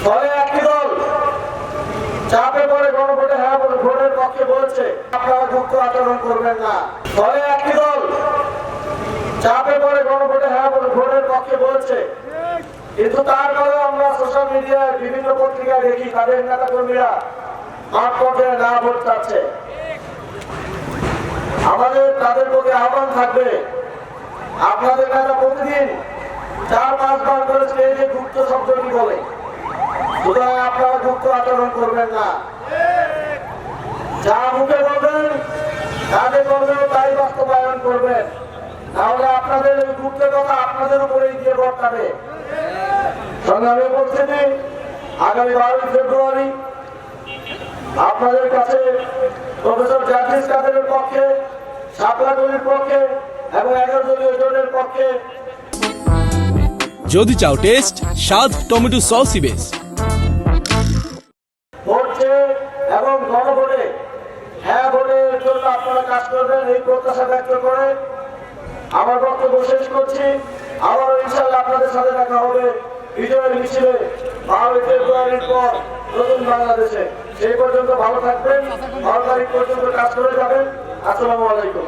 ফলে একটি দল চাপে পড়ে গণভোটে হ্যাঁ ভোটের পক্ষে বলেছে, আপনারা গুপ্ত আচরণ করবেন না। ফলে একটি দল চাপে পড়ে গণভোটে হ্যাঁ ভোটের পক্ষে বলেছে, কিন্তু তারপরেও আমরা সোশ্যাল মিডিয়ায় বিভিন্ন পত্রিকায় দেখি তাদের নেতা কর্মীরা মাঠ পর্যায়ে না ভোট চাচ্ছে। আমাদের তাদের প্রতি আহ্বান থাকবে, আপনাদের নেতা প্রতিদিন 4-5 বার করে স্টেজে গুপ্ত শব্দটি বলে, সুতরাং আপনারা গুপ্ত আচরণ করবেন না। যা মুখে বলবেন কাজে করবেন তাই বাস্তবায়ন করবেন, তাহলে আপনাদের এই গুপ্তের কথা আপনাদের উপরেই গিয়ে বর্তাবে। সংগ্রামী উপস্থিতি, আগামী 12 ফেব্রুয়ারি আপনাদের কাছে প্রফেসর জাকির কাদেরের পক্ষে, শাপলা গলির পক্ষে এবং 11 দলীয় জোটের পক্ষে যদি চাও টেস্ট স্বাদ টমেটো সসই বেশ ভোটে এবং গণভোটে হ্যাঁ ভোটের জন্য আপনারা কাজ করবেন, এই প্রত্যাশা ব্যক্ত করে আমার বক্তব্য শেষ করছি। আবারও ইনশাআল্লাহ আপনাদের সাথে দেখা হবে বিজয়ের মিছিলে 12 ফেব্রুয়ারির পর নতুন বাংলাদেশে। সেই পর্যন্ত ভালো থাকবেন, 12 তারিখ পর্যন্ত কাজ করে যাবেন। আসসালামু আলাইকুম।